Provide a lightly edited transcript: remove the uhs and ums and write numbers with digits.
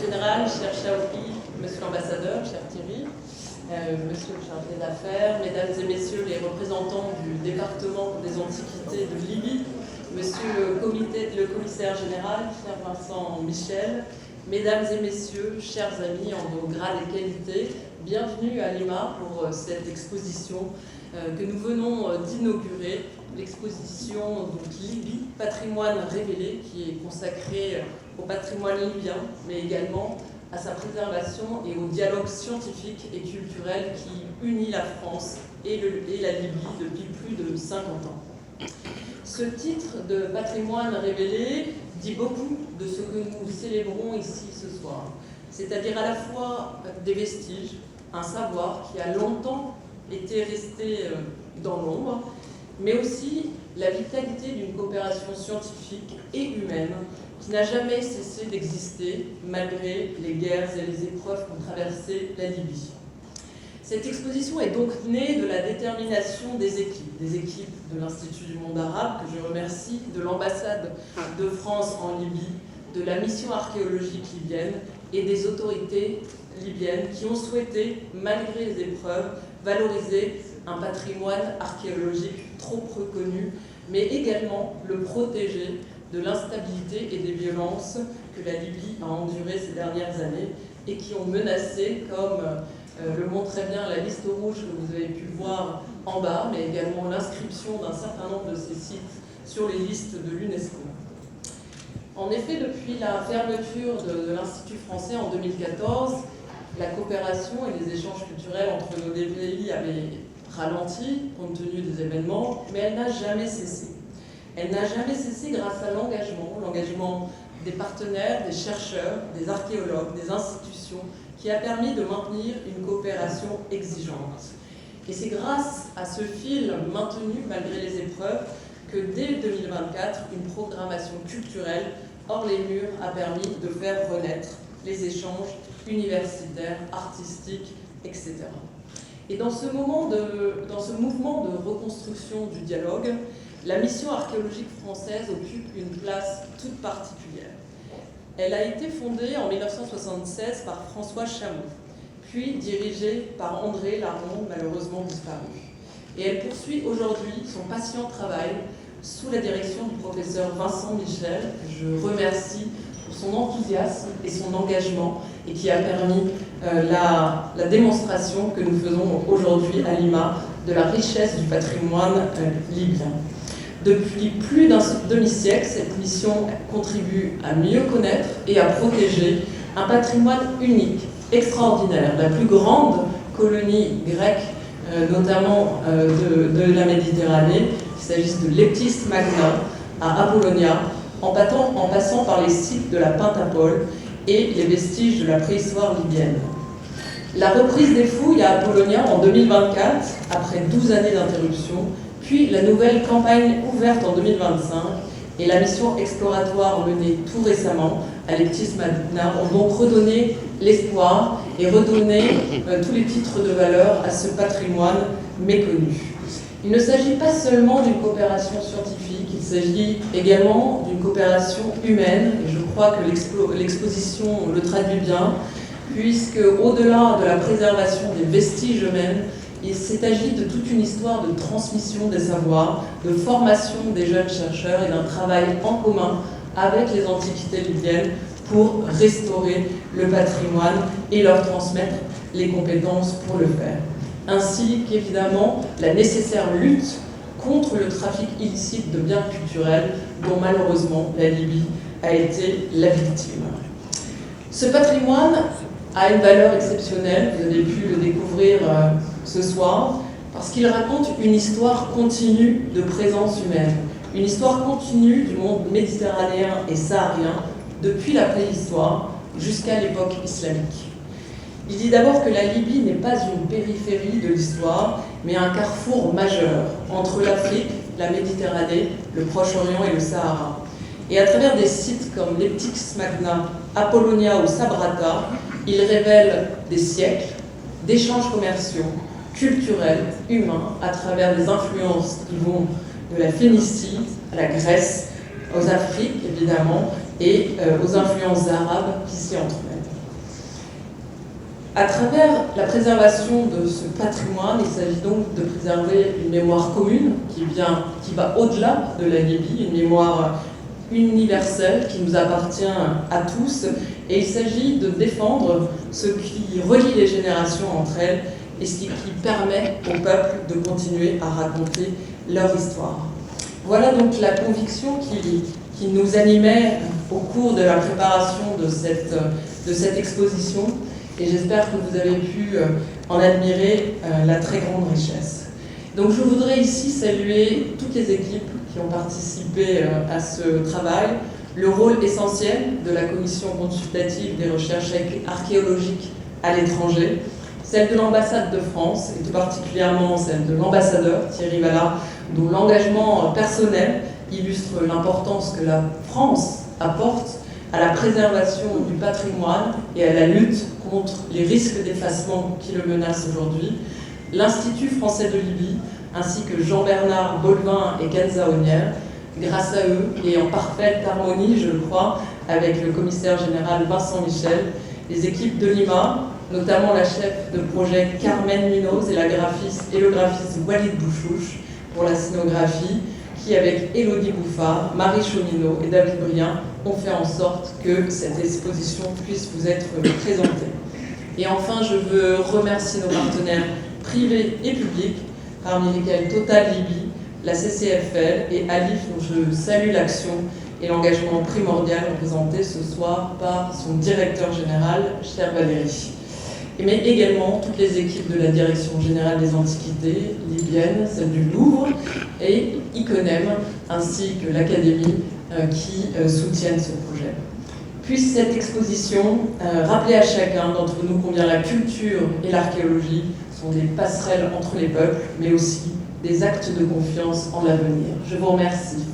général, cher Chaouki, monsieur l'ambassadeur, cher Thierry, monsieur le chargé d'affaires, mesdames et messieurs les représentants du département des antiquités de Libye, monsieur le commissaire général, cher Vincent Michel, mesdames et messieurs, chers amis en vos grades et qualités, bienvenue à Lima pour cette exposition que nous venons d'inaugurer, l'exposition Libye, patrimoine révélé, qui est consacrée au patrimoine libyen, mais également à sa préservation et au dialogue scientifique et culturel qui unit la France et la Libye depuis plus de 50 ans. Ce titre de patrimoine révélé dit beaucoup de ce que nous célébrons ici ce soir, c'est-à-dire à la fois des vestiges, un savoir qui a longtemps été resté dans l'ombre, mais aussi la vitalité d'une coopération scientifique et humaine qui n'a jamais cessé d'exister malgré les guerres et les épreuves qu'ont traversé la Libye. Cette exposition est donc née de la détermination des équipes de l'Institut du monde arabe, que je remercie, de l'ambassade de France en Libye, de la mission archéologique libyenne et des autorités libyennes qui ont souhaité, malgré les épreuves, valoriser un patrimoine archéologique trop peu connu, mais également le protéger de l'instabilité et des violences que la Libye a endurées ces dernières années et qui ont menacé, comme le montrait bien la liste rouge que vous avez pu voir en bas, mais également l'inscription d'un certain nombre de ces sites sur les listes de l'UNESCO. En effet, depuis la fermeture de l'Institut français en 2014, la coopération et les échanges culturels entre nos deux pays avaient ralenti compte tenu des événements, mais elle n'a jamais cessé. Elle n'a jamais cessé grâce à l'engagement des partenaires, des chercheurs, des archéologues, des institutions, qui a permis de maintenir une coopération exigeante. Et c'est grâce à ce fil maintenu malgré les épreuves que dès 2024, une programmation culturelle hors les murs a permis de faire renaître les échanges universitaires, artistiques, etc. Et dans ce mouvement de reconstruction du dialogue, la mission archéologique française occupe une place toute particulière. Elle a été fondée en 1976 par François Chamoux, puis dirigée par André Larmont, malheureusement disparu. Et elle poursuit aujourd'hui son patient travail sous la direction du professeur Vincent Michel, que je remercie pour son enthousiasme et son engagement, et qui a permis la démonstration que nous faisons aujourd'hui à Lima de la richesse du patrimoine libyen. Depuis plus d'un demi-siècle, cette mission contribue à mieux connaître et à protéger un patrimoine unique, extraordinaire, la plus grande colonie grecque, notamment de la Méditerranée, qu'il s'agisse de l'Eptis Magna à Apollonia, en passant par les sites de la Pentapole et les vestiges de la préhistoire libyenne. La reprise des fouilles à Apollonia en 2024, après 12 années d'interruption, puis la nouvelle campagne ouverte en 2025 et la mission exploratoire menée tout récemment à l'Eptis Magna ont donc redonné l'espoir et redonné tous les titres de valeur à ce patrimoine méconnu. Il ne s'agit pas seulement d'une coopération scientifique, il s'agit également d'une coopération humaine, et je crois que l'exposition le traduit bien, puisque au-delà de la préservation des vestiges eux-mêmes, il s'agit de toute une histoire de transmission des savoirs, de formation des jeunes chercheurs et d'un travail en commun avec les antiquités libyennes pour restaurer le patrimoine et leur transmettre les compétences pour le faire. Ainsi qu'évidemment la nécessaire lutte contre le trafic illicite de biens culturels dont malheureusement la Libye a été la victime. Ce patrimoine a une valeur exceptionnelle, vous avez pu le découvrir ce soir, parce qu'il raconte une histoire continue de présence humaine, une histoire continue du monde méditerranéen et saharien depuis la préhistoire jusqu'à l'époque islamique. Il dit d'abord que la Libye n'est pas une périphérie de l'histoire, mais un carrefour majeur entre l'Afrique, la Méditerranée, le Proche-Orient et le Sahara. Et à travers des sites comme l'Eptis Magna, Apollonia ou Sabrata, il révèle des siècles d'échanges commerciaux, culturels, humains, à travers des influences qui vont de la Phénicie à la Grèce, aux Afriques évidemment, et aux influences arabes qui s'y entremêlent. À travers la préservation de ce patrimoine, il s'agit donc de préserver une mémoire commune qui va au-delà de la Libye, une mémoire universelle qui nous appartient à tous, et il s'agit de défendre ce qui relie les générations entre elles et ce qui permet au peuple de continuer à raconter leur histoire. Voilà donc la conviction qui nous animait au cours de la préparation de cette exposition, et j'espère que vous avez pu en admirer la très grande richesse. Donc je voudrais ici saluer toutes les équipes qui ont participé à ce travail, le rôle essentiel de la Commission consultative des recherches archéologiques à l'étranger, celle de l'ambassade de France, et tout particulièrement celle de l'ambassadeur Thierry Vallard, dont l'engagement personnel illustre l'importance que la France apporte à la préservation du patrimoine et à la lutte contre les risques d'effacement qui le menacent aujourd'hui, l'Institut français de Libye, ainsi que Jean-Bernard Bolvin et Kenza Onnier, grâce à eux, et en parfaite harmonie, je le crois, avec le commissaire général Vincent Michel, les équipes de Lima, notamment la chef de projet Carmen Munoz et le graphiste Walid Bouchouche pour la scénographie, qui, avec Élodie Bouffard, Marie Chaumineau et David Brien, ont fait en sorte que cette exposition puisse vous être présentée. Et enfin, je veux remercier nos partenaires privés et publics, parmi lesquels Total Libye, la CCFL et Alif, dont je salue l'action et l'engagement primordial représenté ce soir par son directeur général, chère Valérie. Mais également toutes les équipes de la Direction générale des antiquités libyennes, celle du Louvre et ICONEM, ainsi que l'Académie qui soutiennent ce projet. Puisse cette exposition rappeler à chacun d'entre nous combien la culture et l'archéologie sont des passerelles entre les peuples, mais aussi des actes de confiance en l'avenir. Je vous remercie.